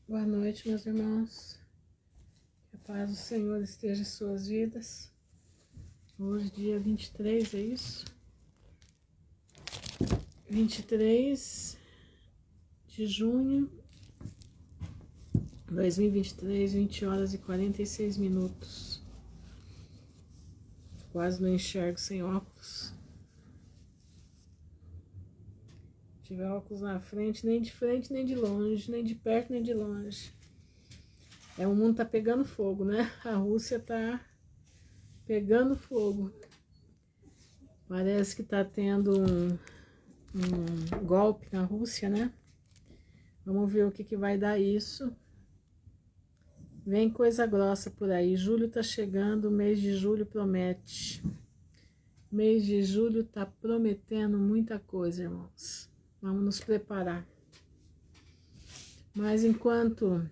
Boa noite, meus irmãos. Que a paz do Senhor esteja em suas vidas. Hoje, dia 23, é isso? 23 de junho de 2023, 20 horas e 46 minutos. Quase não enxergo sem óculos. Se tiver óculos na frente, nem de frente, nem de longe, nem de perto, nem de longe. O mundo tá pegando fogo, né? A Rússia tá pegando fogo. Parece que tá tendo um golpe na Rússia, né? Vamos ver o que vai dar isso. Vem coisa grossa por aí. Julho tá chegando, o mês de julho promete. O mês de julho tá prometendo muita coisa, irmãos. Vamos nos preparar. Mas enquanto...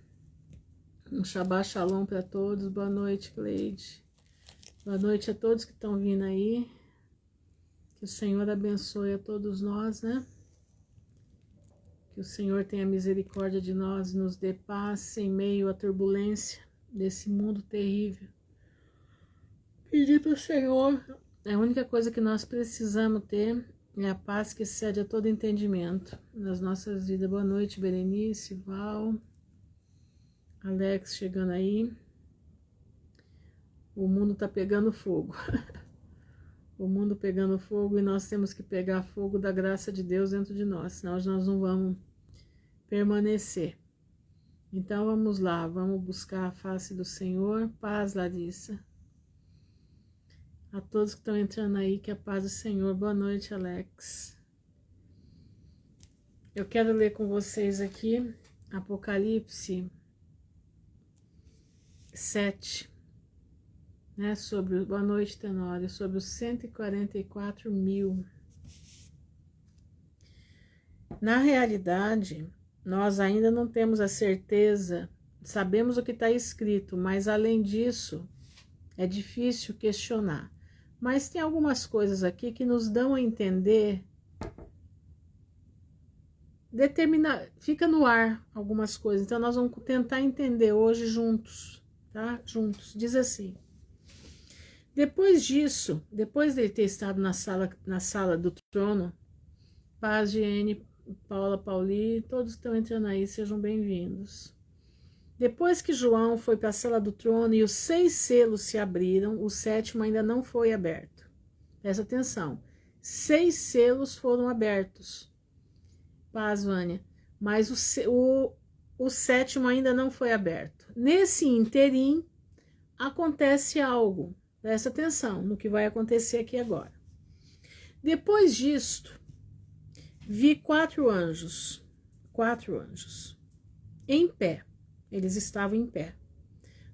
Um Shabbat Shalom para todos. Boa noite, Cleide. Boa noite a todos que estão vindo aí. Que o Senhor abençoe a todos nós, né? Que o Senhor tenha misericórdia de nós e nos dê paz em meio à turbulência desse mundo terrível. Pedir para o Senhor, a única coisa que nós precisamos ter é a paz que excede a todo entendimento nas nossas vidas. Boa noite, Berenice, Val, Alex chegando aí. O mundo tá pegando fogo. O mundo pegando fogo e nós temos que pegar fogo da graça de Deus dentro de nós, senão nós não vamos permanecer. Então vamos lá, vamos buscar a face do Senhor. Paz, Larissa. A todos que estão entrando aí, que a paz do Senhor. Boa noite, Alex. Eu quero ler com vocês aqui Apocalipse 7. Né, sobre, boa noite, Tenório, sobre os 144 mil. Na realidade, nós ainda não temos a certeza, sabemos o que está escrito, mas além disso, é difícil questionar. Mas tem algumas coisas aqui que nos dão a entender, fica no ar algumas coisas, então nós vamos tentar entender hoje juntos, tá? Juntos, diz assim. Depois disso, depois dele ter estado na sala do trono, Paz, Giene, Paula, Pauli, todos que estão entrando aí, sejam bem-vindos. Depois que João foi para a sala do trono e os 6 selos se abriram, o 7º ainda não foi aberto. Presta atenção, 6 selos foram abertos. Paz, Vânia. Mas o 7º ainda não foi aberto. Nesse interim, acontece algo. Presta atenção no que vai acontecer aqui agora. Depois disto, vi 4 anjos, em pé, eles estavam em pé,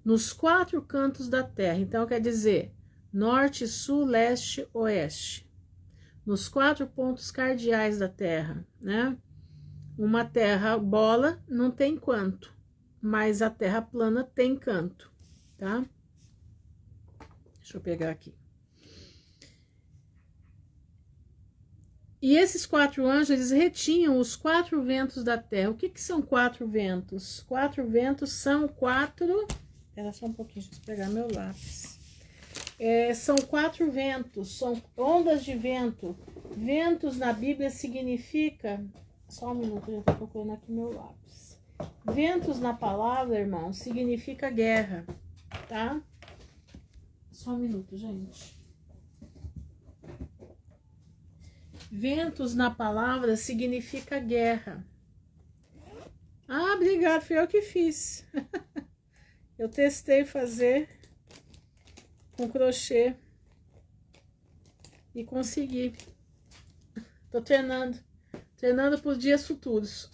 nos 4 cantos da terra, então quer dizer, norte, sul, leste, oeste, nos 4 pontos cardeais da terra, né? Uma terra bola não tem canto, mas a terra plana tem canto, tá? Deixa eu pegar aqui. E esses 4 anjos, eles retinham os 4 ventos da terra. O que são 4 ventos? 4 ventos são 4... Espera só um pouquinho, deixa eu pegar meu lápis. São 4 ventos, são ondas de vento. Ventos na Bíblia significa... Só um minuto, eu já estou procurando aqui meu lápis. Ventos na palavra, irmão, significa guerra, tá? Só um minuto, gente. Ventos na palavra significa guerra. Ah, obrigado, foi eu que fiz. Eu testei fazer com crochê e consegui. Tô treinando para os dias futuros.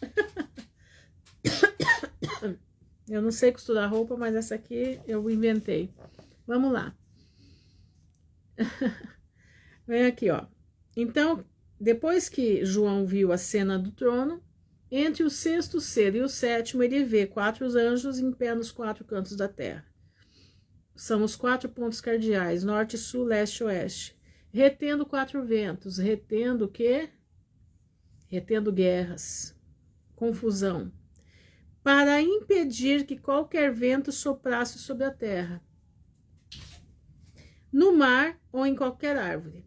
Eu não sei costurar roupa, mas essa aqui eu inventei. Vamos lá. Vem aqui, ó. Então, depois que João viu a cena do trono, entre o 6º selo e o 7º, ele vê 4 anjos em pé nos 4 cantos da terra. São os 4 pontos cardeais, norte, sul, leste, oeste. Retendo 4 ventos. Retendo o quê? Retendo guerras, confusão. para impedir que qualquer vento soprasse sobre a terra, no mar ou em qualquer árvore.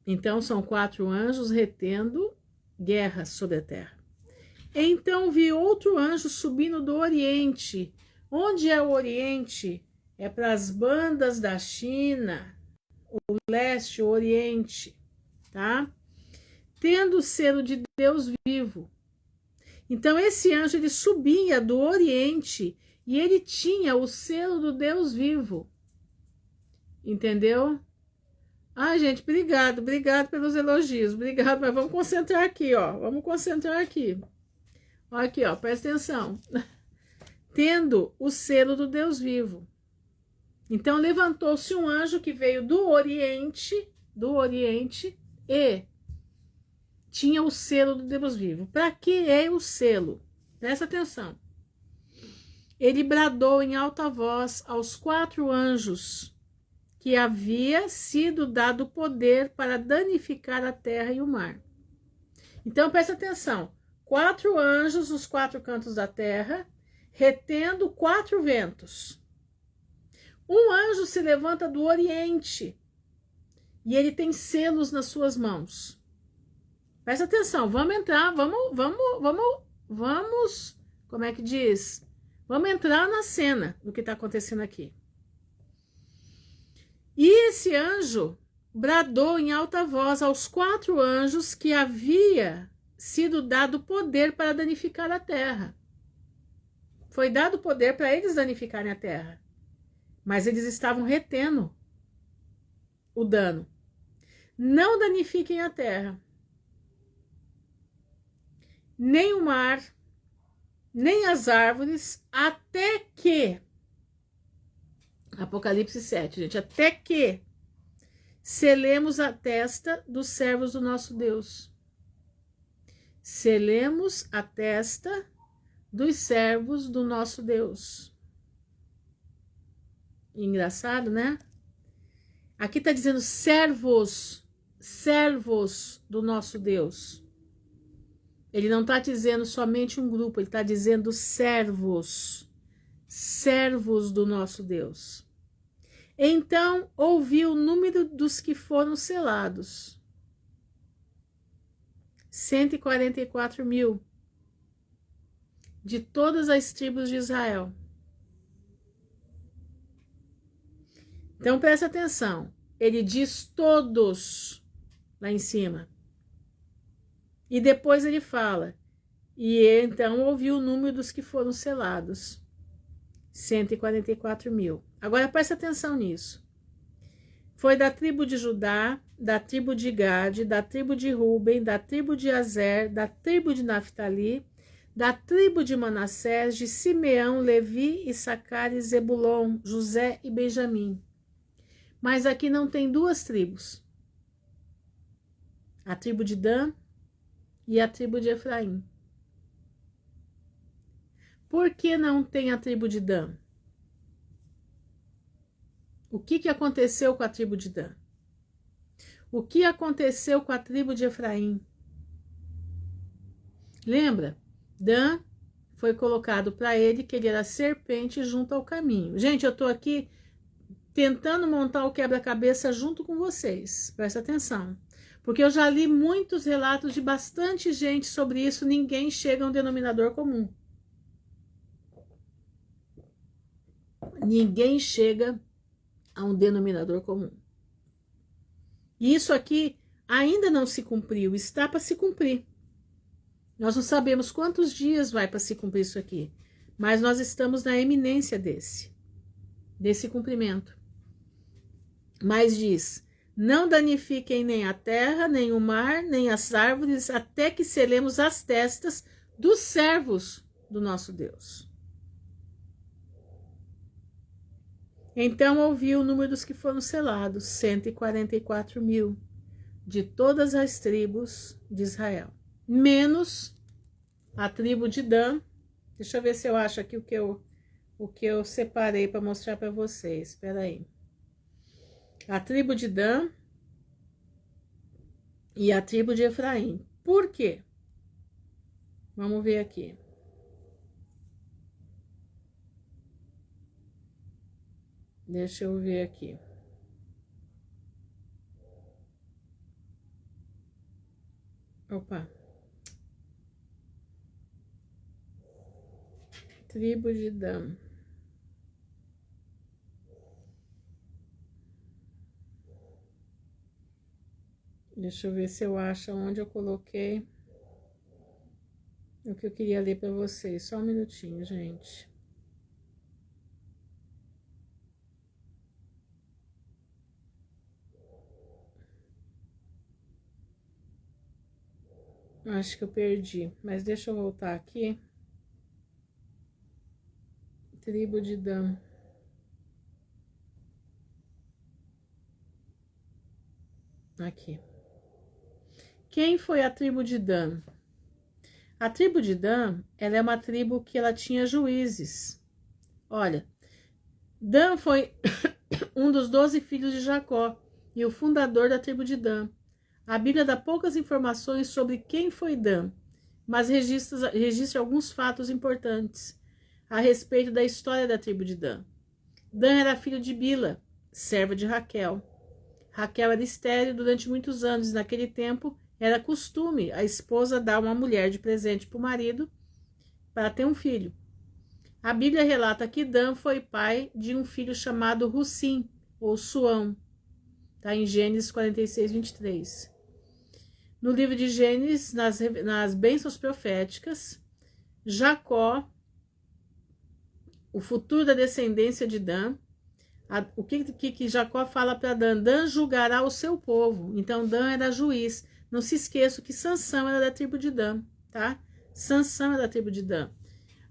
Então são 4 anjos retendo guerra sobre a terra. Então vi outro anjo subindo do Oriente. Onde é o Oriente? É para as bandas da China, o leste, o Oriente, tá? Tendo o selo de Deus vivo. Então esse anjo ele subia do Oriente e ele tinha o selo do Deus vivo. Entendeu? Ah, gente, obrigado pelos elogios, obrigado, mas vamos concentrar aqui, ó, vamos concentrar aqui. Olha aqui, ó, presta atenção. Tendo o selo do Deus vivo. Então levantou-se um anjo que veio do Oriente e tinha o selo do Deus vivo. Para que é o selo? Presta atenção. Ele bradou em alta voz aos 4 anjos que havia sido dado poder para danificar a terra e o mar. Então presta atenção. 4 anjos nos 4 cantos da terra, retendo 4 ventos. Um anjo se levanta do Oriente e ele tem selos nas suas mãos. Presta atenção, vamos entrar, vamos, como é que diz? Vamos entrar na cena do que está acontecendo aqui. E esse anjo bradou em alta voz aos 4 anjos que havia sido dado poder para danificar a terra. Foi dado poder para eles danificarem a terra, mas eles estavam retendo o dano. Não danifiquem a terra, nem o mar, nem as árvores, até que, Apocalipse 7, gente, até que selemos a testa dos servos do nosso Deus. Selemos a testa dos servos do nosso Deus. Engraçado, né? Aqui está dizendo servos do nosso Deus. Ele não está dizendo somente um grupo, ele está dizendo servos do nosso Deus. Então ouvi o número dos que foram selados. 144 mil. De todas as tribos de Israel. Então presta atenção. Ele diz todos lá em cima. E depois ele fala. E então ouvi o número dos que foram selados. 144 mil. Agora presta atenção nisso. Foi da tribo de Judá, da tribo de Gade, da tribo de Ruben, da tribo de Azer, da tribo de Naftali, da tribo de Manassés, de Simeão, Levi, Issacar e Zebulon, José e Benjamim. Mas aqui não tem 2 tribos. A tribo de Dan e a tribo de Efraim. Por que não tem a tribo de Dan? O que aconteceu com a tribo de Dan? O que aconteceu com a tribo de Efraim? Lembra? Dan foi colocado para ele que ele era serpente junto ao caminho. Gente, eu estou aqui tentando montar o quebra-cabeça junto com vocês. Presta atenção. Porque eu já li muitos relatos de bastante gente sobre isso. Ninguém chega a um denominador comum. Ninguém chega a um denominador comum. E isso aqui ainda não se cumpriu, está para se cumprir. Nós não sabemos quantos dias vai para se cumprir isso aqui, mas nós estamos na eminência desse cumprimento. Mas diz, não danifiquem nem a terra, nem o mar, nem as árvores, até que selemos as testas dos servos do nosso Deus. Então ouvi o número dos que foram selados, 144 mil, de todas as tribos de Israel, menos a tribo de Dan. Deixa eu ver se eu acho aqui o que eu separei para mostrar para vocês. Espera aí. A tribo de Dan e a tribo de Efraim. Por quê? Vamos ver aqui. Deixa eu ver aqui. Opa. Tribo de Dan. Deixa eu ver se eu acho onde eu coloquei o que eu queria ler para vocês. Só um minutinho, gente. Acho que eu perdi, mas deixa eu voltar aqui. Tribo de Dan. Aqui. Quem foi a tribo de Dan? A tribo de Dan, ela é uma tribo que ela tinha juízes. Olha, Dan foi um dos 12 filhos de Jacó e o fundador da tribo de Dan. A Bíblia dá poucas informações sobre quem foi Dan, mas registra alguns fatos importantes a respeito da história da tribo de Dan. Dan era filho de Bila, serva de Raquel. Raquel era estéril durante muitos anos e naquele tempo era costume a esposa dar uma mulher de presente para o marido para ter um filho. A Bíblia relata que Dan foi pai de um filho chamado Russim, ou Suão, tá em Gênesis 46, 23. No livro de Gênesis, nas bênçãos proféticas, Jacó, o futuro da descendência de Dan, o que Jacó fala para Dan? Dan julgará o seu povo. Então Dan era juiz. Não se esqueça que Sansão era da tribo de Dan, tá? Sansão era da tribo de Dan.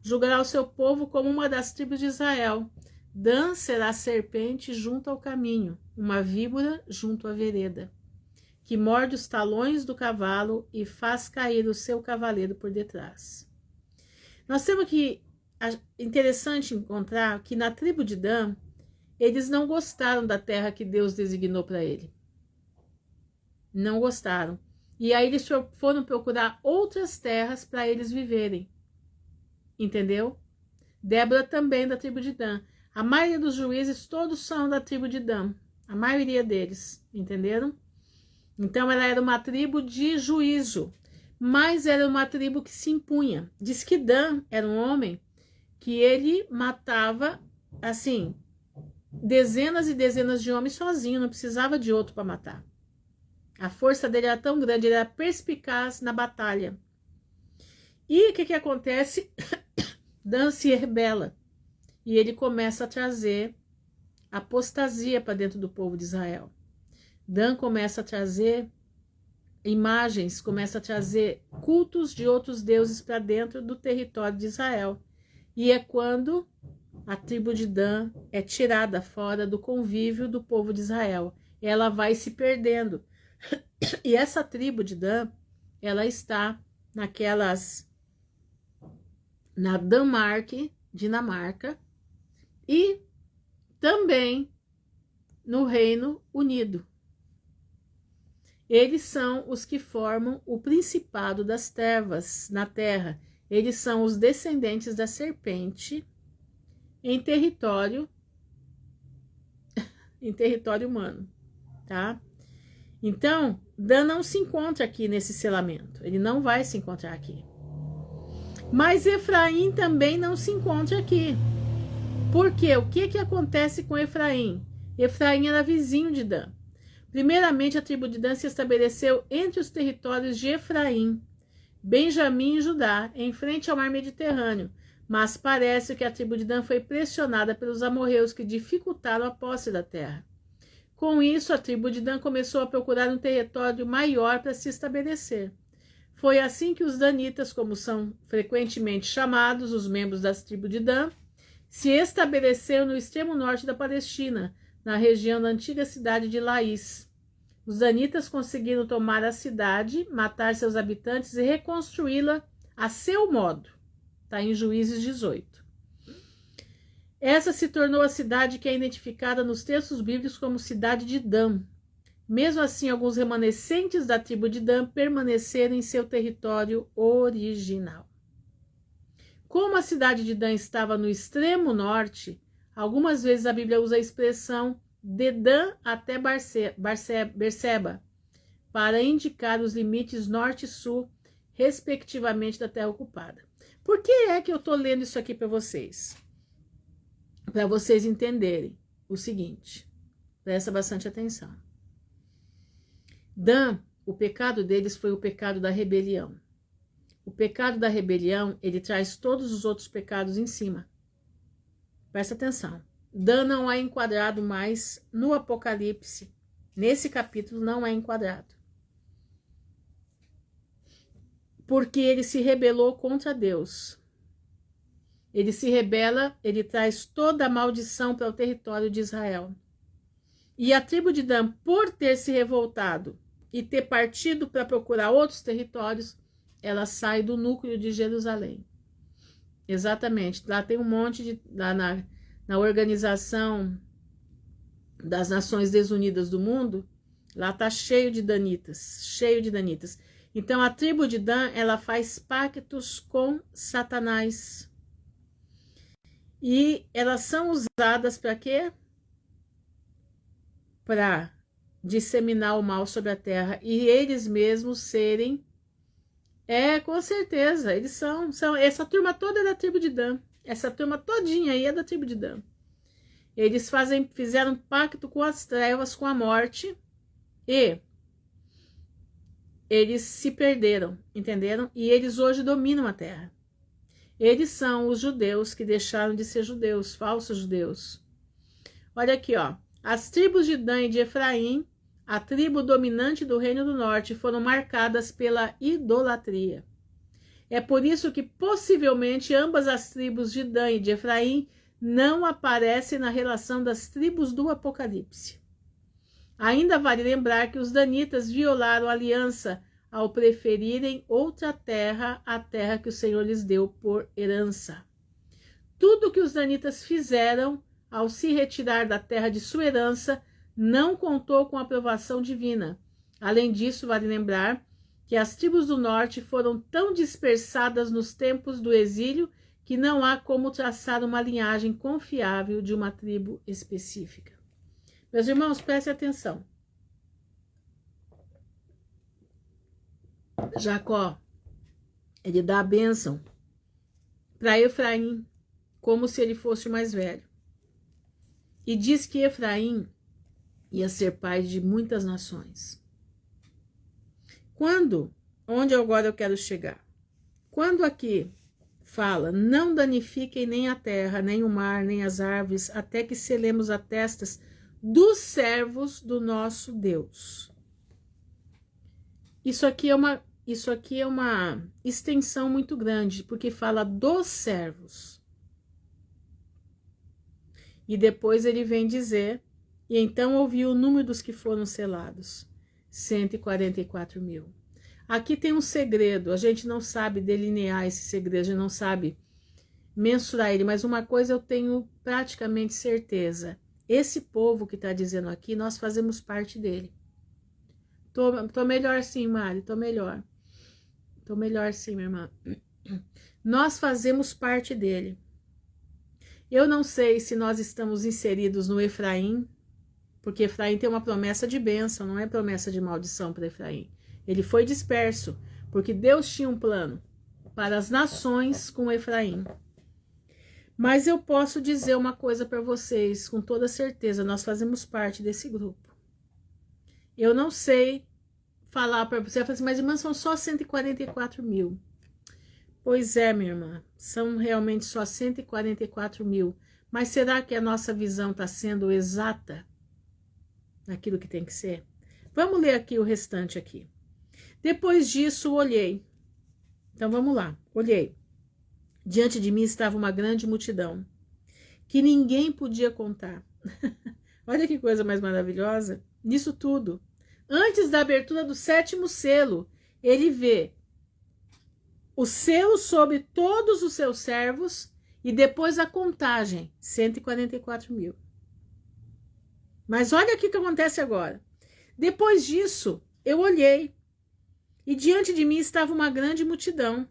Julgará o seu povo como uma das tribos de Israel. Dan será serpente junto ao caminho, uma víbora junto à vereda, que morde os talões do cavalo e faz cair o seu cavaleiro por detrás. Nós temos que, interessante encontrar que na tribo de Dan, eles não gostaram da terra que Deus designou para ele. Não gostaram. E aí eles foram procurar outras terras para eles viverem. Entendeu? Débora também da tribo de Dan. A maioria dos juízes todos são da tribo de Dan. A maioria deles. Entenderam? Então ela era uma tribo de juízo. Mas era uma tribo que se impunha. Diz que Dan era um homem que ele matava, assim, dezenas e dezenas de homens sozinho. Não precisava de outro para matar. A força dele era tão grande, ele era perspicaz na batalha. E o que acontece? Dan se rebela. E ele começa a trazer apostasia para dentro do povo de Israel. Dan começa a trazer imagens, começa a trazer cultos de outros deuses para dentro do território de Israel. E é quando a tribo de Dan é tirada fora do convívio do povo de Israel. Ela vai se perdendo. E essa tribo de Dan, ela está na Dinamarca, e também no Reino Unido. Eles são os que formam o Principado das Trevas na Terra. Eles são os descendentes da serpente em território humano, tá? Então, Dan não se encontra aqui nesse selamento. Ele não vai se encontrar aqui. Mas Efraim também não se encontra aqui. Por quê? O que acontece com Efraim? Efraim era vizinho de Dan. Primeiramente, a tribo de Dan se estabeleceu entre os territórios de Efraim, Benjamim e Judá, em frente ao mar Mediterrâneo. Mas parece que a tribo de Dan foi pressionada pelos amorreus que dificultaram a posse da terra. Com isso, a tribo de Dan começou a procurar um território maior para se estabelecer. Foi assim que os danitas, como são frequentemente chamados os membros das tribos de Dan, se estabeleceram no extremo norte da Palestina, na região da antiga cidade de Laís. Os danitas conseguiram tomar a cidade, matar seus habitantes e reconstruí-la a seu modo. Está em Juízes 18. Essa se tornou a cidade que é identificada nos textos bíblicos como cidade de Dan. Mesmo assim, alguns remanescentes da tribo de Dan permaneceram em seu território original. Como a cidade de Dan estava no extremo norte, Algumas vezes a Bíblia usa a expressão de Dan até Berseba, para indicar os limites norte e sul, respectivamente, da terra ocupada. Por que é que eu estou lendo isso aqui para vocês? Para vocês entenderem o seguinte, presta bastante atenção. Dan, o pecado deles foi o pecado da rebelião. O pecado da rebelião, ele traz todos os outros pecados em cima. Presta atenção. Dan não é enquadrado mais no Apocalipse. Nesse capítulo não é enquadrado. Porque ele se rebelou contra Deus. Ele se rebela, ele traz toda a maldição para o território de Israel. E a tribo de Dan, por ter se revoltado e ter partido para procurar outros territórios, ela sai do núcleo de Jerusalém. Exatamente. Lá tem um monte de... Lá na Organização das Nações Desunidas do Mundo, lá tá cheio de danitas. Cheio de danitas. Então, a tribo de Dan, ela faz pactos com Satanás. E elas são usadas para quê? Para disseminar o mal sobre a terra. E eles mesmos serem... com certeza, eles são... Essa turma toda é da tribo de Dan. Essa turma todinha aí é da tribo de Dan. Eles fizeram pacto com as trevas, com a morte. E eles se perderam, entenderam? E eles hoje dominam a terra. Eles são os judeus que deixaram de ser judeus, falsos judeus. Olha aqui, ó. As tribos de Dan e de Efraim, a tribo dominante do Reino do Norte, foram marcadas pela idolatria. É por isso que possivelmente ambas as tribos de Dan e de Efraim não aparecem na relação das tribos do Apocalipse. Ainda vale lembrar que os danitas violaram a aliança ao preferirem outra terra à terra que o Senhor lhes deu por herança. Tudo que os danitas fizeram ao se retirar da terra de sua herança não contou com a aprovação divina. Além disso, vale lembrar que as tribos do norte foram tão dispersadas nos tempos do exílio que não há como traçar uma linhagem confiável de uma tribo específica. Meus irmãos, prestem atenção. Jacó, ele dá a bênção para Efraim, como se ele fosse o mais velho. E diz que Efraim ia ser pai de muitas nações. Onde agora eu quero chegar? Quando aqui fala, não danifiquem nem a terra, nem o mar, nem as árvores, até que selemos as testas dos servos do nosso Deus. Isso aqui é uma extensão muito grande, porque fala dos servos. E depois ele vem dizer, e então ouviu o número dos que foram selados, 144 mil. Aqui tem um segredo, a gente não sabe delinear esse segredo, a gente não sabe mensurar ele, mas uma coisa eu tenho praticamente certeza. Esse povo que está dizendo aqui, nós fazemos parte dele. Tô melhor sim, Mari, tô melhor. Tô melhor sim, minha irmã. Nós fazemos parte dele. Eu não sei se nós estamos inseridos no Efraim, porque Efraim tem uma promessa de bênção, não é promessa de maldição para Efraim. Ele foi disperso, porque Deus tinha um plano para as nações com Efraim. Mas eu posso dizer uma coisa para vocês, com toda certeza, nós fazemos parte desse grupo. Eu não sei falar para você, assim, mas irmã, são só 144 mil. Pois é, minha irmã, são realmente só 144 mil. Mas será que a nossa visão está sendo exata naquilo que tem que ser? Vamos ler aqui o restante aqui. Depois disso, olhei. Então, vamos lá. Olhei. Diante de mim estava uma grande multidão, que ninguém podia contar. Olha que coisa mais maravilhosa. Nisso tudo, antes da abertura do 7º selo, ele vê o selo sobre todos os seus servos e depois a contagem, 144 mil. Mas olha o que acontece agora. Depois disso, eu olhei e diante de mim estava uma grande multidão.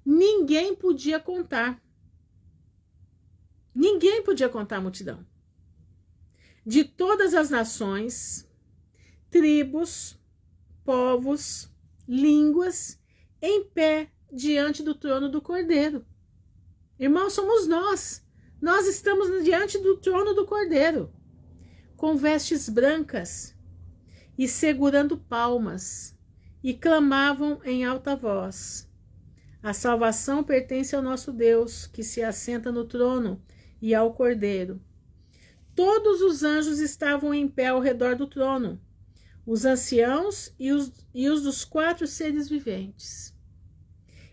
Ninguém podia contar. Ninguém podia contar a multidão. De todas as nações, tribos, povos, línguas, em pé diante do trono do Cordeiro. Irmãos, somos nós. Nós estamos diante do trono do Cordeiro, com vestes brancas e segurando palmas, e clamavam em alta voz: a salvação pertence ao nosso Deus, que se assenta no trono, e ao Cordeiro. Todos os anjos estavam em pé ao redor do trono, os anciãos e os dos 4 seres viventes.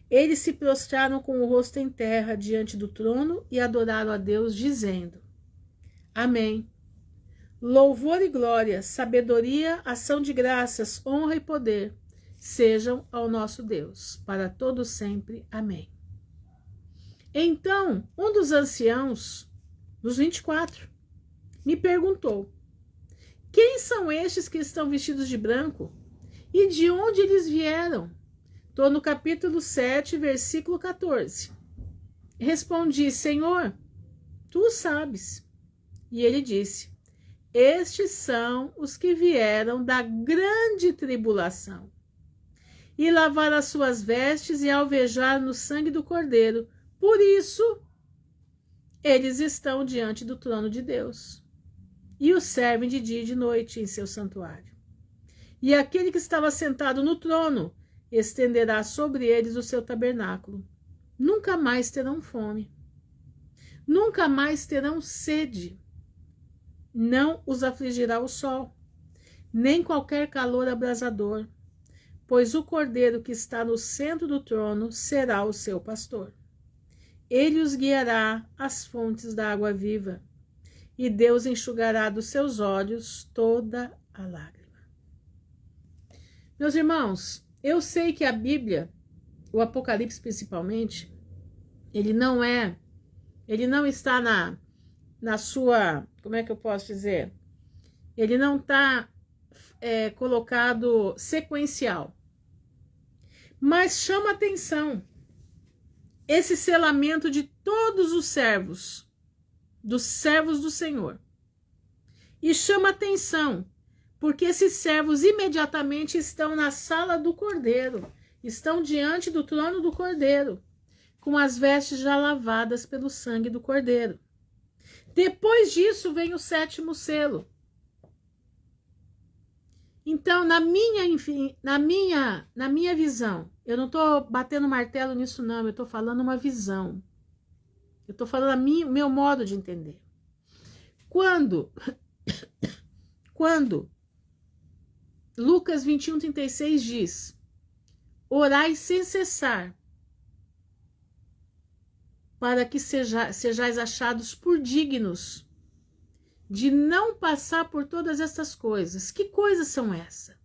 Eles se prostraram com o rosto em terra diante do trono e adoraram a Deus, dizendo: Amém. Louvor e glória, sabedoria, ação de graças, honra e poder sejam ao nosso Deus, para todo sempre. Amém. Então, um dos anciãos, dos 24, me perguntou: quem são estes que estão vestidos de branco? E de onde eles vieram? Estou no capítulo 7, versículo 14. Respondi: Senhor, tu o sabes. E ele disse: estes são os que vieram da grande tribulação e lavaram as suas vestes e alvejaram no sangue do Cordeiro. Por isso, eles estão diante do trono de Deus e o servem de dia e de noite em seu santuário. E aquele que estava sentado no trono estenderá sobre eles o seu tabernáculo. Nunca mais terão fome, nunca mais terão sede. Não os afligirá o sol, nem qualquer calor abrasador, pois o Cordeiro que está no centro do trono será o seu pastor. Ele os guiará às fontes da água viva, e Deus enxugará dos seus olhos toda a lágrima. Meus irmãos, eu sei que a Bíblia, o Apocalipse principalmente, ele não está na sua, como é que eu posso dizer? Ele não está colocado sequencial. Mas chama atenção esse selamento de todos os servos, dos servos do Senhor. E chama atenção, porque esses servos imediatamente estão na sala do Cordeiro, estão diante do trono do Cordeiro, com as vestes já lavadas pelo sangue do Cordeiro. Depois disso vem o 7º selo. Então, na minha visão, eu não estou batendo martelo nisso não, eu estou falando uma visão. Eu estou falando meu modo de entender. Quando Lucas 21:36 diz: orai sem cessar, para que sejais achados por dignos de não passar por todas essas coisas. Que coisas são essas?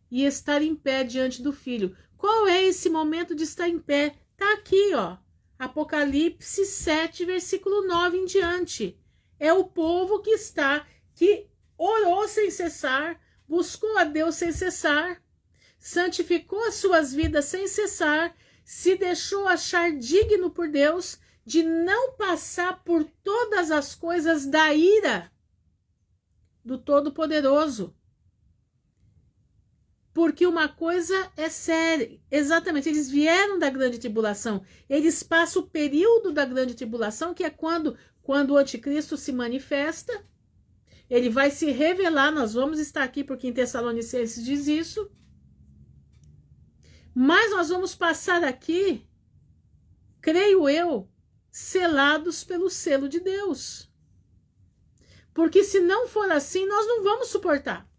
E estar em pé diante do Filho. Qual é esse momento de estar em pé? Está aqui, ó. Apocalipse 7, versículo 9 em diante. É o povo que orou sem cessar, buscou a Deus sem cessar, santificou as suas vidas sem cessar, se deixou achar digno por Deus de não passar por todas as coisas da ira do Todo-Poderoso. Porque uma coisa é séria, exatamente, eles vieram da grande tribulação, eles passam o período da grande tribulação, que é quando o anticristo se manifesta, ele vai se revelar, nós vamos estar aqui porque em Tessalonicenses diz isso, mas nós vamos passar aqui, creio eu, selados pelo selo de Deus. Porque se não for assim, nós não vamos suportar.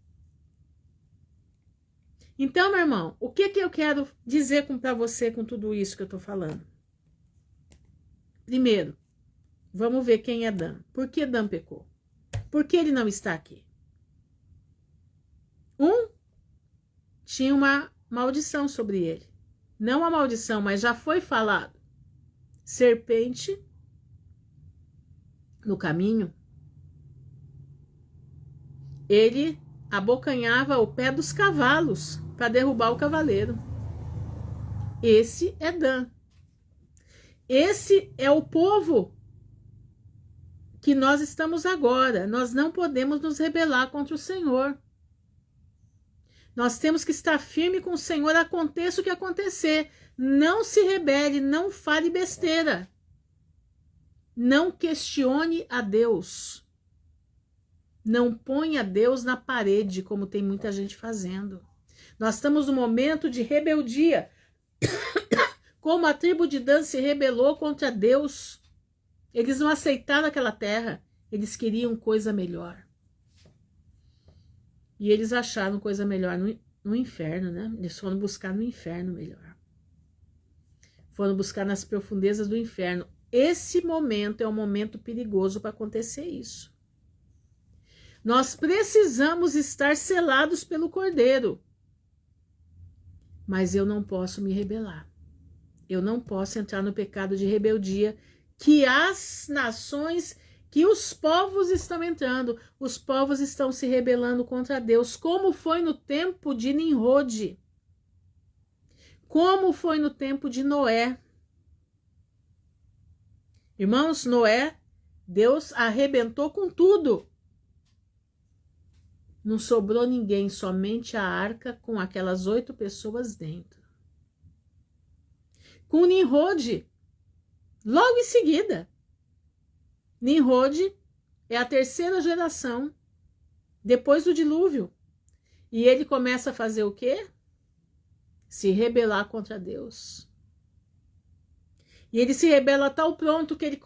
Então, meu irmão, o que eu quero dizer para você com tudo isso que eu estou falando? Primeiro, vamos ver quem é Dan. Por que Dan pecou? Por que ele não está aqui? Tinha uma maldição sobre ele. Não a maldição, mas já foi falado. Serpente no caminho. Ele abocanhava o pé dos cavalos para derrubar o cavaleiro. Esse é Dan. Esse é o povo que nós estamos agora. Nós não podemos nos rebelar contra o Senhor. Nós temos que estar firme com o Senhor, aconteça o que acontecer. Não se rebele, não fale besteira. Não questione a Deus. Não ponha Deus na parede, como tem muita gente fazendo. Nós estamos num momento de rebeldia. Como a tribo de Dan se rebelou contra Deus. Eles não aceitaram aquela terra. Eles queriam coisa melhor. E eles acharam coisa melhor no inferno, né? Eles foram buscar no inferno melhor. Foram buscar nas profundezas do inferno. Esse momento é um momento perigoso para acontecer isso. Nós precisamos estar selados pelo Cordeiro. Mas eu não posso me rebelar. Eu não posso entrar no pecado de rebeldia que as nações, que os povos estão entrando. Os povos estão se rebelando contra Deus, como foi no tempo de Nimrod. Como foi no tempo de Noé. Irmãos, Noé, Deus arrebentou com tudo. Não sobrou ninguém, somente a arca com aquelas 8 pessoas dentro. Com Nimrod, logo em seguida. Nimrod é a 3ª geração depois do dilúvio. E ele começa a fazer o quê? Se rebelar contra Deus. E ele se rebela a tal ponto que ele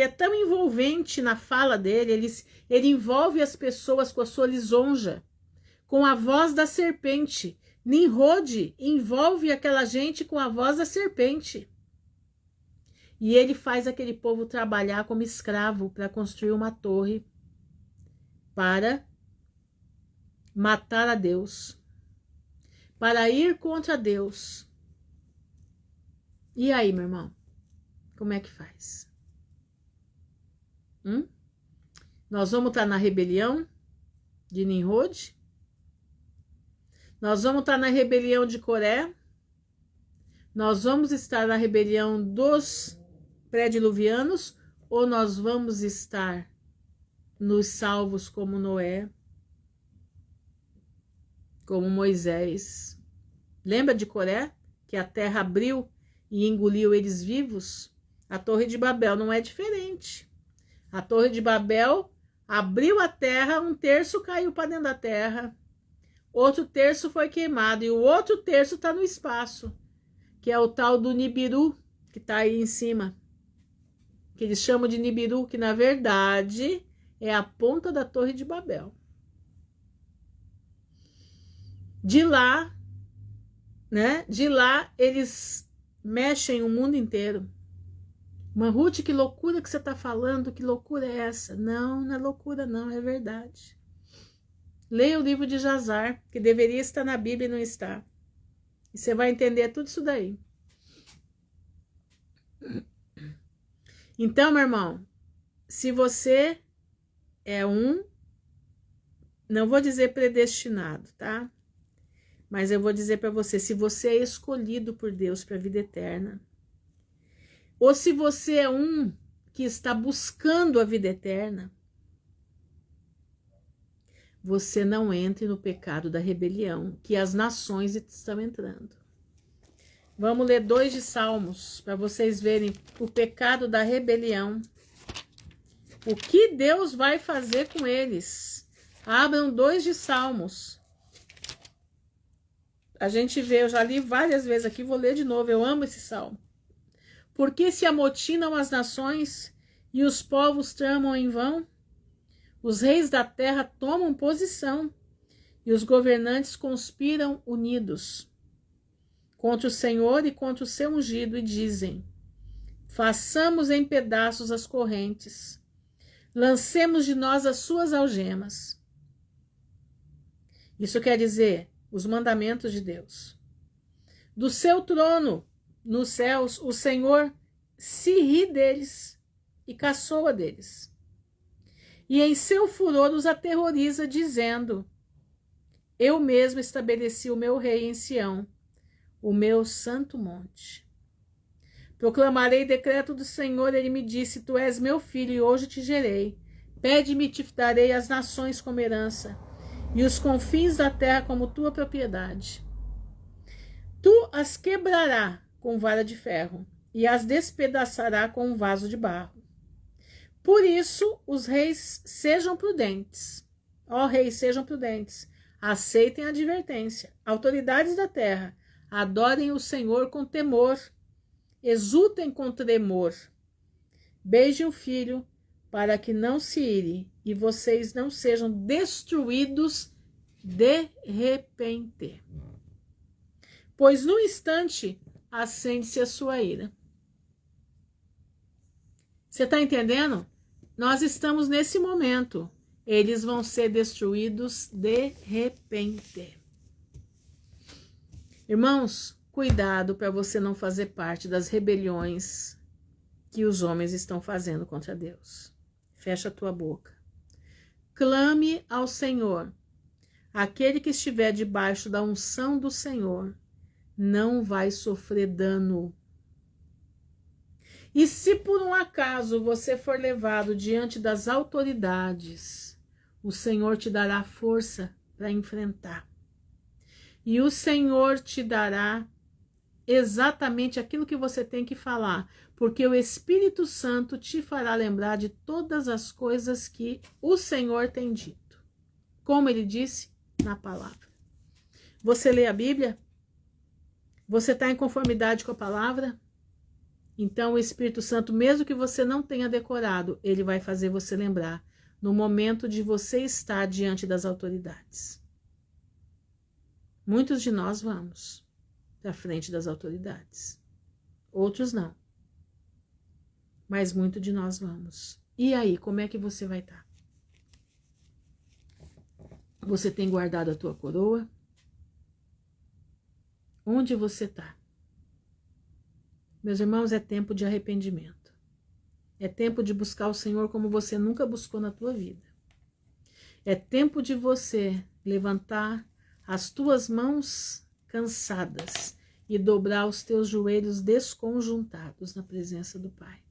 é tão envolvente na fala dele, ele envolve as pessoas com a sua lisonja, com a voz da serpente. Nimrod envolve aquela gente com a voz da serpente. E ele faz aquele povo trabalhar como escravo para construir uma torre para matar a Deus, para ir contra Deus. E aí, meu irmão? Como é que faz? Nós vamos estar na rebelião de Nimrod? Nós vamos estar na rebelião de Coré? Nós vamos estar na rebelião dos pré-diluvianos? Ou nós vamos estar nos salvos como Noé, como Moisés? Lembra de Coré? Que a terra abriu e engoliu eles vivos? A Torre de Babel não é diferente. A Torre de Babel abriu a terra, 1/3 caiu para dentro da terra, outro terço foi queimado e o outro terço está no espaço, que é o tal do Nibiru, que está aí em cima, que eles chamam de Nibiru, que na verdade é a ponta da Torre de Babel. De lá, né? De lá eles mexem o mundo inteiro. Mas, Ruth, que loucura que você está falando, que loucura é essa? Não, não é loucura não, é verdade. Leia o livro de Jazar, que deveria estar na Bíblia e não está. E você vai entender tudo isso daí. Então, meu irmão, se você é não vou dizer predestinado, tá? Mas eu vou dizer para você, se você é escolhido por Deus para a vida eterna, ou se você é que está buscando a vida eterna, você não entre no pecado da rebelião, que as nações estão entrando. Vamos ler 2 de Salmos, para vocês verem o pecado da rebelião. O que Deus vai fazer com eles? Abram 2 de Salmos. A gente vê, eu já li várias vezes aqui, vou ler de novo, eu amo esse salmo. Porque se amotinam as nações e os povos tramam em vão? Os reis da terra tomam posição e os governantes conspiram unidos contra o Senhor e contra o seu ungido e dizem: façamos em pedaços as correntes, lancemos de nós as suas algemas. Isso quer dizer os mandamentos de Deus. Do seu trono nos céus, o Senhor se ri deles e caçoa deles. E em seu furor os aterroriza, dizendo: eu mesmo estabeleci o meu rei em Sião, o meu santo monte. Proclamarei decreto do Senhor, ele me disse: tu és meu filho e hoje te gerei. Pede-me e te darei as nações como herança, e os confins da terra como tua propriedade. Tu as quebrará com vara de ferro, e as despedaçará com um vaso de barro. Por isso, os reis sejam prudentes. Ó reis, sejam prudentes. Aceitem a advertência. Autoridades da terra, adorem o Senhor com temor. Exultem com tremor. Beijem o filho, para que não se ire, e vocês não sejam destruídos de repente. Pois no instante acende-se a sua ira. Você está entendendo? Nós estamos nesse momento. Eles vão ser destruídos de repente. Irmãos, cuidado para você não fazer parte das rebeliões que os homens estão fazendo contra Deus. Fecha a tua boca. Clame ao Senhor. Aquele que estiver debaixo da unção do Senhor não vai sofrer dano. E se por um acaso você for levado diante das autoridades, o Senhor te dará força para enfrentar. E o Senhor te dará exatamente aquilo que você tem que falar, porque o Espírito Santo te fará lembrar de todas as coisas que o Senhor tem dito, como ele disse na palavra. Você lê a Bíblia? Você está em conformidade com a palavra? Então o Espírito Santo, mesmo que você não tenha decorado, ele vai fazer você lembrar no momento de você estar diante das autoridades. Muitos de nós vamos à frente das autoridades. Outros não. Mas muitos de nós vamos. E aí, como é que você vai estar? Você tem guardado a tua coroa? Onde você está? Meus irmãos, é tempo de arrependimento. É tempo de buscar o Senhor como você nunca buscou na tua vida. É tempo de você levantar as tuas mãos cansadas e dobrar os teus joelhos desconjuntados na presença do Pai.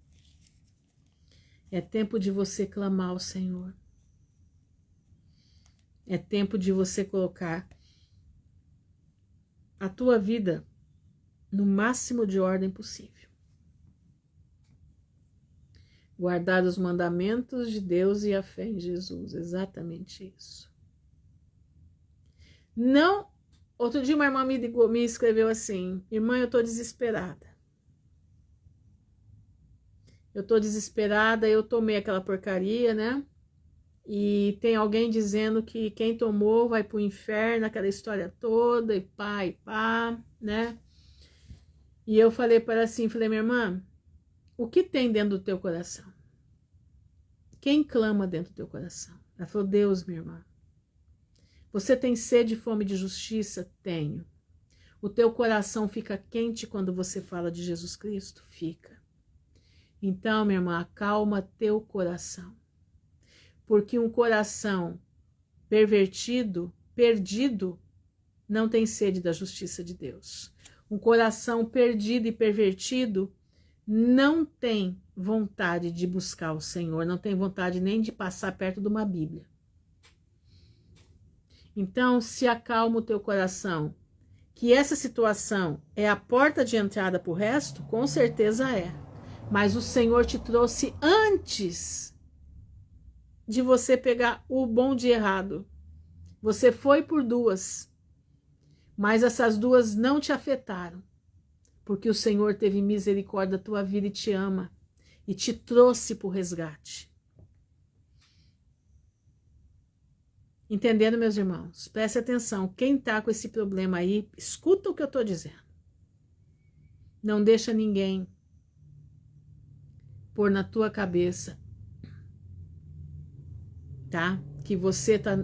É tempo de você clamar ao Senhor. É tempo de você colocar a tua vida no máximo de ordem possível. Guardar os mandamentos de Deus e a fé em Jesus, exatamente isso. Não, outro dia uma irmã me escreveu assim: irmã, eu tô desesperada. Eu tô desesperada, eu tomei aquela porcaria, né? E tem alguém dizendo que quem tomou vai pro inferno, aquela história toda, e pá, né? E eu falei para ela assim, falei, minha irmã, o que tem dentro do teu coração? Quem clama dentro do teu coração? Ela falou, Deus, minha irmã. Você tem sede e fome de justiça? Tenho. O teu coração fica quente quando você fala de Jesus Cristo? Fica. Então, minha irmã, acalma teu coração. Porque um coração pervertido, perdido, não tem sede da justiça de Deus. Um coração perdido e pervertido não tem vontade de buscar o Senhor, não tem vontade nem de passar perto de uma Bíblia. Então, se acalma o teu coração, que essa situação é a porta de entrada para o resto, com certeza é. Mas o Senhor te trouxe antes de você pegar o bom de errado. Você foi por duas, mas essas duas não te afetaram, porque o Senhor teve misericórdia da tua vida e te ama, e te trouxe para o resgate. Entendendo, meus irmãos? Preste atenção, quem está com esse problema aí, escuta o que eu estou dizendo. Não deixa ninguém pôr na tua cabeça, tá? Que você está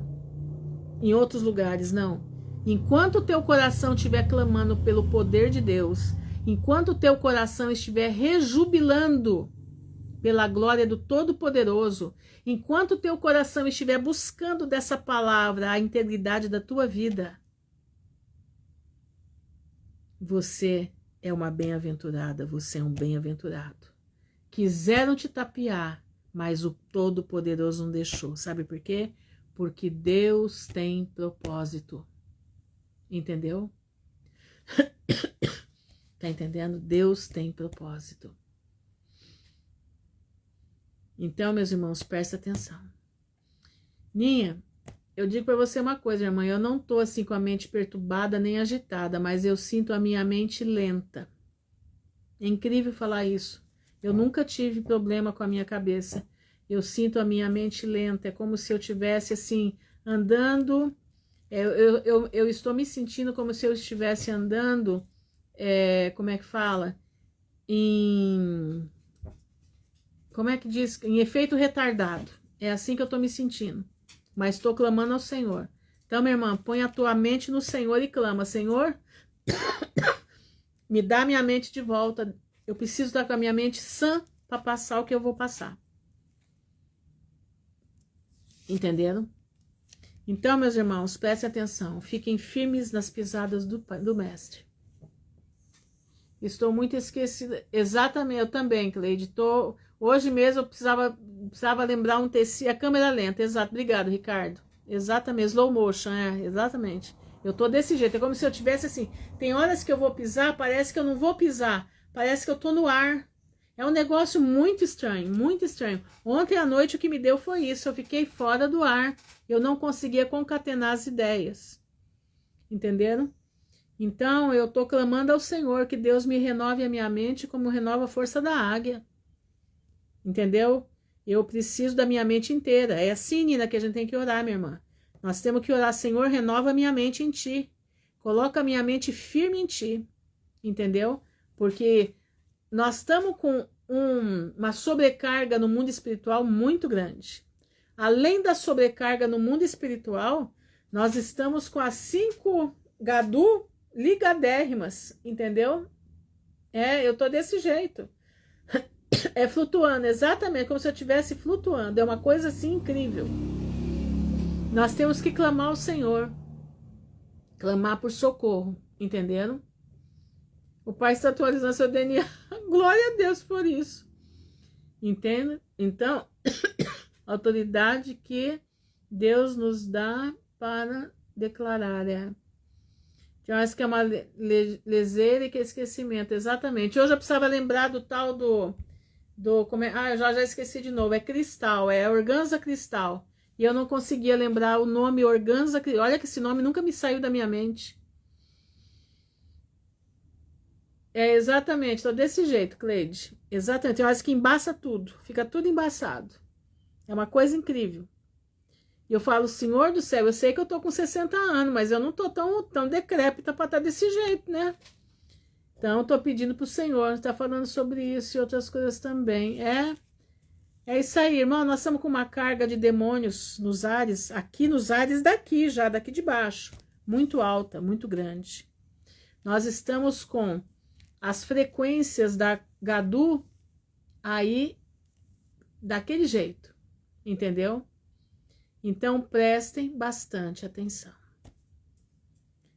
em outros lugares, não. Enquanto o teu coração estiver clamando pelo poder de Deus, enquanto o teu coração estiver rejubilando pela glória do Todo-Poderoso, enquanto o teu coração estiver buscando dessa palavra a integridade da tua vida, você é uma bem-aventurada, você é um bem-aventurado. Quiseram te tapear, mas o Todo-Poderoso não deixou. Sabe por quê? Porque Deus tem propósito. Entendeu? Tá entendendo? Deus tem propósito. Então, meus irmãos, presta atenção. Ninha, eu digo para você uma coisa, irmã, eu não tô assim com a mente perturbada nem agitada, mas eu sinto a minha mente lenta. É incrível falar isso. Eu nunca tive problema com a minha cabeça. Eu sinto a minha mente lenta, é como se eu estivesse assim, andando. Eu estou me sentindo como se eu estivesse andando, como é que fala? Como é que diz? Em efeito retardado. É assim que eu estou me sentindo. Mas estou clamando ao Senhor. Então, minha irmã, põe a tua mente no Senhor e clama. Senhor, me dá minha mente de volta. Eu preciso estar com a minha mente sã para passar o que eu vou passar. Entenderam? Então, meus irmãos, prestem atenção. Fiquem firmes nas pisadas do Mestre. Estou muito esquecida. Exatamente, eu também, Cleide. Hoje mesmo eu precisava lembrar um tecido. A câmera lenta, exato. Obrigado, Ricardo. Exatamente, slow motion, exatamente. Eu tô desse jeito, é como se eu tivesse assim. Tem horas que eu vou pisar, parece que eu não vou pisar. Parece que eu tô no ar. É um negócio muito estranho, muito estranho. Ontem à noite o que me deu foi isso. Eu fiquei fora do ar. Eu não conseguia concatenar as ideias. Entenderam? Então, eu estou clamando ao Senhor que Deus me renove a minha mente como renova a força da águia. Entendeu? Eu preciso da minha mente inteira. É assim, Nina, que a gente tem que orar, minha irmã. Nós temos que orar, Senhor, renova a minha mente em Ti. Coloca a minha mente firme em Ti. Entendeu? Porque nós estamos com uma sobrecarga no mundo espiritual muito grande. Além da sobrecarga no mundo espiritual, nós estamos com as 5 Gadu ligadérrimas, entendeu? Eu tô desse jeito. Flutuando, exatamente, como se eu estivesse flutuando. É uma coisa assim incrível. Nós temos que clamar ao Senhor. Clamar por socorro, entenderam? O Pai está atualizando seu DNA. Glória a Deus por isso. Entende? Então, autoridade que Deus nos dá para declarar, Eu acho que é uma leseira e que é esquecimento, exatamente. Hoje eu precisava lembrar do tal do eu já esqueci de novo, é cristal, é organza cristal. E eu não conseguia lembrar o nome organza, olha que esse nome nunca me saiu da minha mente. Exatamente, tô desse jeito, Cleide. Exatamente, eu acho que embaça tudo, fica tudo embaçado. É uma coisa incrível. E eu falo, Senhor do céu, eu sei que eu tô com 60 anos, mas eu não tô tão decrépita para estar desse jeito, né? Então, eu tô pedindo pro Senhor, tá falando sobre isso e outras coisas também. É isso aí, irmão, nós estamos com uma carga de demônios nos ares, aqui nos ares daqui já, daqui de baixo, muito alta, muito grande. Nós estamos com as frequências da Gadu aí, daquele jeito, entendeu? Então, prestem bastante atenção.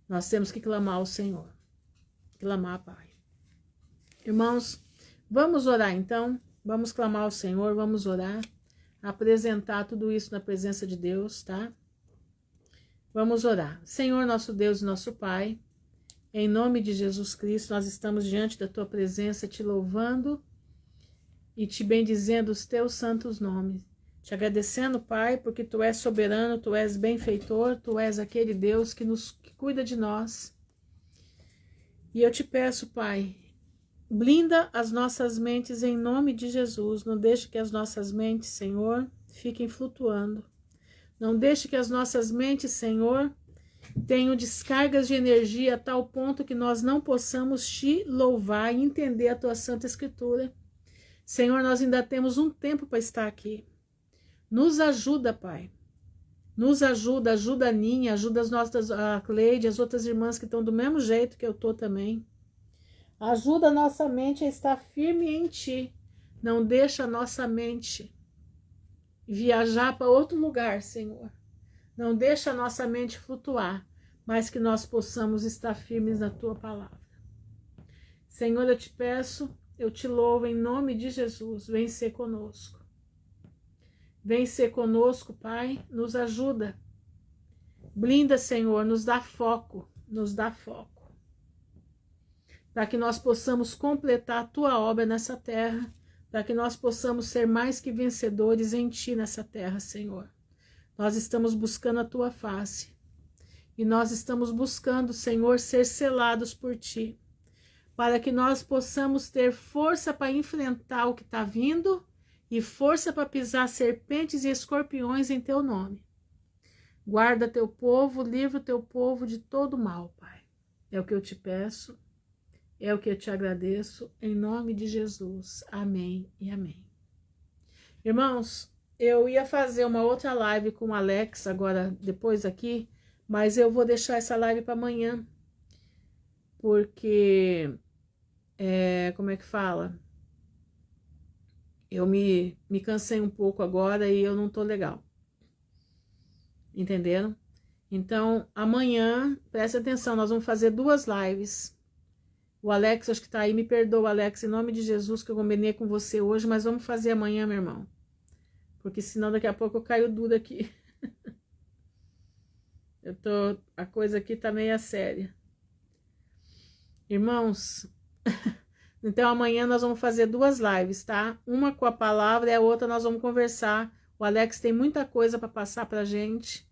Nós temos que clamar ao Senhor. Clamar, Pai. Irmãos, vamos orar então. Vamos clamar ao Senhor, vamos orar. Apresentar tudo isso na presença de Deus, tá? Vamos orar. Senhor, nosso Deus e nosso Pai, em nome de Jesus Cristo, nós estamos diante da Tua presença, te louvando e te bendizendo os Teus santos nomes. Te agradecendo, Pai, porque Tu és soberano, Tu és benfeitor, Tu és aquele Deus que cuida de nós. E eu te peço, Pai, blinda as nossas mentes em nome de Jesus. Não deixe que as nossas mentes, Senhor, fiquem flutuando. Não deixe que as nossas mentes, Senhor, tenham descargas de energia a tal ponto que nós não possamos te louvar e entender a Tua Santa Escritura. Senhor, nós ainda temos um tempo para estar aqui. Nos ajuda, Pai. Nos ajuda, ajuda a Ninha, ajuda a Cleide, as outras irmãs que estão do mesmo jeito que eu estou também. Ajuda a nossa mente a estar firme em Ti. Não deixa a nossa mente viajar para outro lugar, Senhor. Não deixa a nossa mente flutuar, mas que nós possamos estar firmes na Tua palavra. Senhor, eu te peço, eu te louvo em nome de Jesus. Vem ser conosco. Vem ser conosco, Pai, nos ajuda. Blinda, Senhor, nos dá foco, para que nós possamos completar a Tua obra nessa terra, para que nós possamos ser mais que vencedores em Ti nessa terra, Senhor. Nós estamos buscando a Tua face, e nós estamos buscando, Senhor, ser selados por Ti, para que nós possamos ter força para enfrentar o que está vindo e força para pisar serpentes e escorpiões em Teu nome. Guarda Teu povo, livra o Teu povo de todo mal, Pai. É o que eu te peço, é o que eu te agradeço, em nome de Jesus. Amém e amém. Irmãos, eu ia fazer uma outra live com o Alex agora, depois aqui, mas eu vou deixar essa live para amanhã, porque, como é que fala? Eu me cansei um pouco agora e eu não tô legal. Entenderam? Então, amanhã, presta atenção, nós vamos fazer 2 lives. O Alex, acho que tá aí, me perdoa, Alex, em nome de Jesus, que eu combinei com você hoje, mas vamos fazer amanhã, meu irmão. Porque senão daqui a pouco eu caio duro aqui. A coisa aqui tá meio séria. Irmãos, então amanhã nós vamos fazer 2 lives, tá? Uma com a palavra e a outra nós vamos conversar. O Alex tem muita coisa para passar pra gente.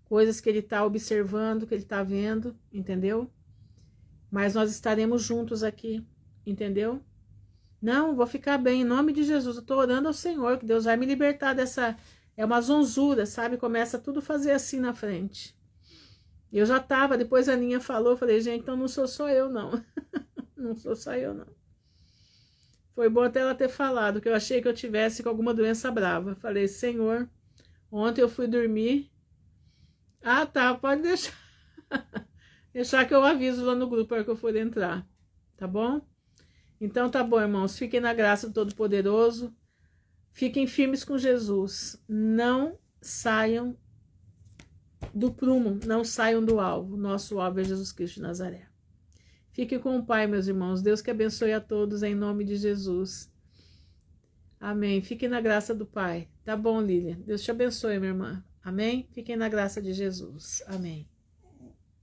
Coisas que ele tá observando, que ele tá vendo, entendeu? Mas nós estaremos juntos aqui, entendeu? Não, vou ficar bem, em nome de Jesus. Eu tô orando ao Senhor, que Deus vai me libertar dessa... É uma zonzura, sabe? Começa tudo a fazer assim na frente. Eu já tava, depois a Aninha falou, falei, gente, então não sou só eu, não. Não sou só eu, não. Foi bom até ela ter falado, que eu achei que eu tivesse com alguma doença brava. Falei, Senhor, ontem eu fui dormir. Ah, tá, pode deixar. Deixar que eu aviso lá no grupo para que eu for entrar. Tá bom? Então tá bom, irmãos. Fiquem na graça do Todo-Poderoso. Fiquem firmes com Jesus. Não saiam do prumo, não saiam do alvo. Nosso alvo é Jesus Cristo de Nazaré. Fiquem com o Pai, meus irmãos. Deus que abençoe a todos em nome de Jesus. Amém. Fiquem na graça do Pai. Tá bom, Lília? Deus te abençoe, minha irmã. Amém? Fiquem na graça de Jesus. Amém.